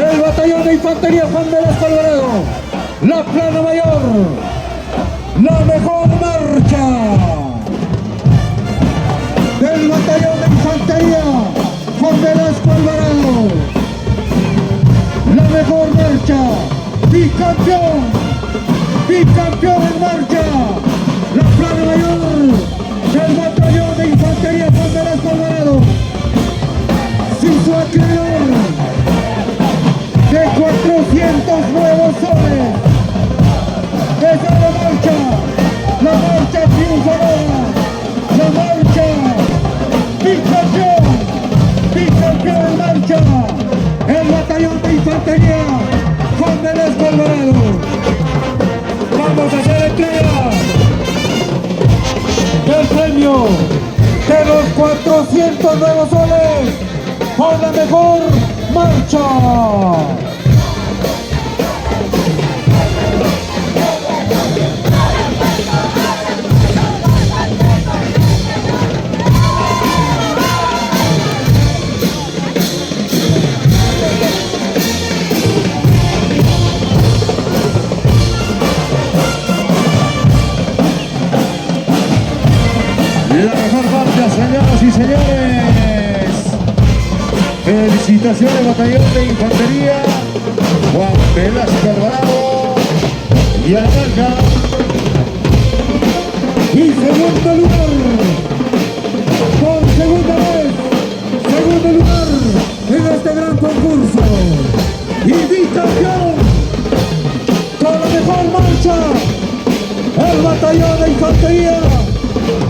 del batallón de infantería Juan Velasco Alvarado, la plana mayor, la mejor marcha del batallón de infantería Juan Velasco Alvarado, la mejor marcha, bicampeón en marcha, la plana mayor del batallón de infantería Juan Velasco Alvarado, sin su acreedor de 400 nuevos soles. Desde la marcha triunfadora, la marcha bicampeón en marcha, el batallón de infantería Juan Velasco Alvarado. Vamos a hacer entrega del premio de los 400 nuevos soles por la mejor marcha. La mejor marcha, señoras y señores. Felicitaciones, batallón de infantería Juan Velasco Alvarado y a la marca. Y segundo lugar, por segunda vez, segundo lugar en este gran concurso. Y bicampeón con la mejor marcha, el batallón de infantería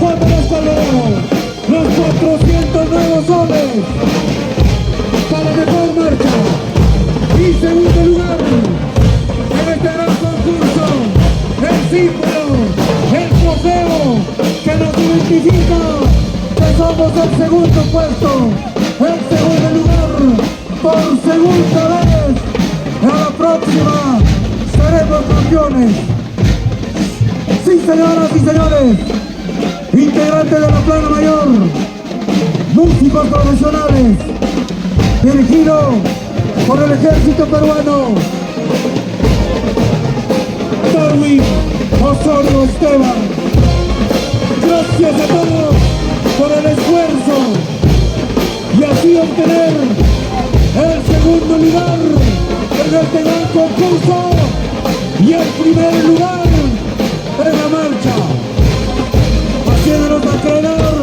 Juan Velasco Alvarado, los 400 nuevos soles para la mejor marcha. Y segundo lugar en este gran concurso, el símbolo, el trofeo que nos identifica que somos el segundo puesto, el segundo lugar por segunda vez. A la próxima seremos campeones. Sí, señoras y señores, integrantes de la plana mayor, músicos profesionales, dirigido por el ejército peruano, Darwin Osorio Esteban. Gracias a todos por el esfuerzo y así obtener el segundo lugar en este gran concurso y el primer lugar en la marcha, haciéndonos acreedor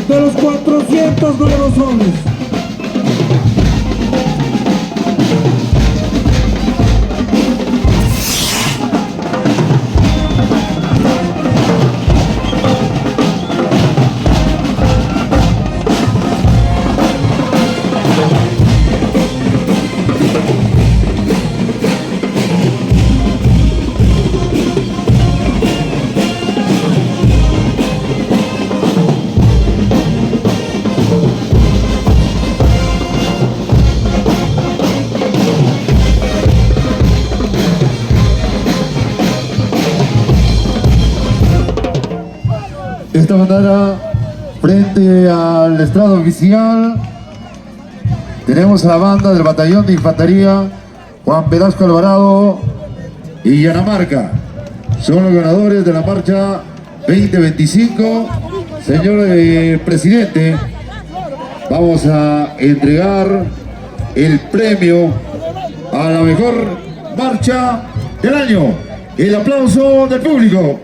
de los 400 nuevos soles. De esta manera, frente al estrado oficial, tenemos a la banda del batallón de infantería Juan Velasco Alvarado y Yanamarca. Son los ganadores de la marcha 2025. Señor presidente, vamos a entregar el premio a la mejor marcha del año. El aplauso del público.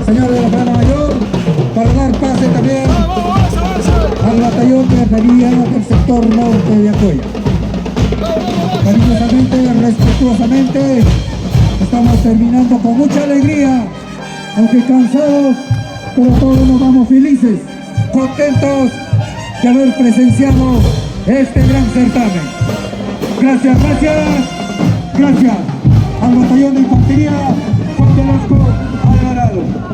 Señor de la plana mayor, para dar pase también al batallón de infantería del sector norte de Acoya. Cariñosamente, respetuosamente, estamos terminando con mucha alegría, aunque cansados, pero todos nos vamos felices, contentos de haber presenciado este gran certamen. Gracias, gracias, gracias al Batallón de Infantería Juan Velasco Alvarado.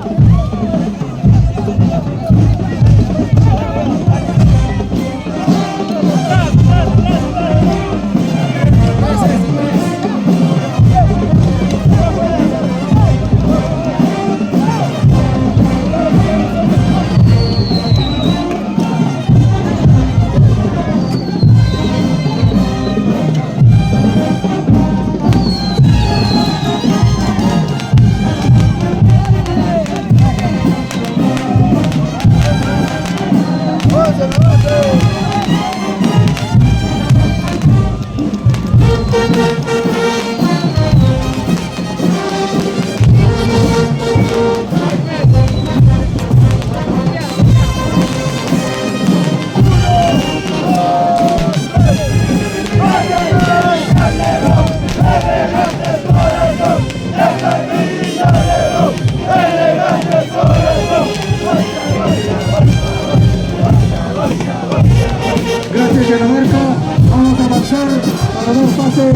Gracias, Dinamarca. Vamos a avanzar para dar pase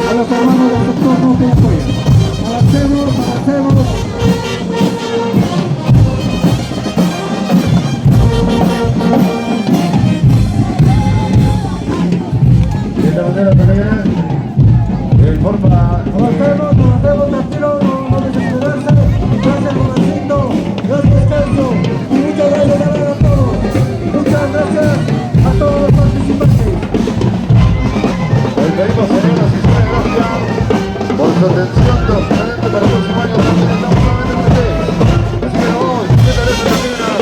a los hermanos del sector norte y apoyo. Avancemos, avancemos. De esta manera también, de forma... Avancemos, tranquilo, no desesperarse. Gracias, Robertito. Gracias, descanso. Y muchas gracias a todos. Muchas gracias a todos los participantes. Les pedimos, señoras y señores, gracias por su atención. Transparente para el próximo año. Estamos nuevamente en Así que nos vamos. ¿Qué tal esta semana?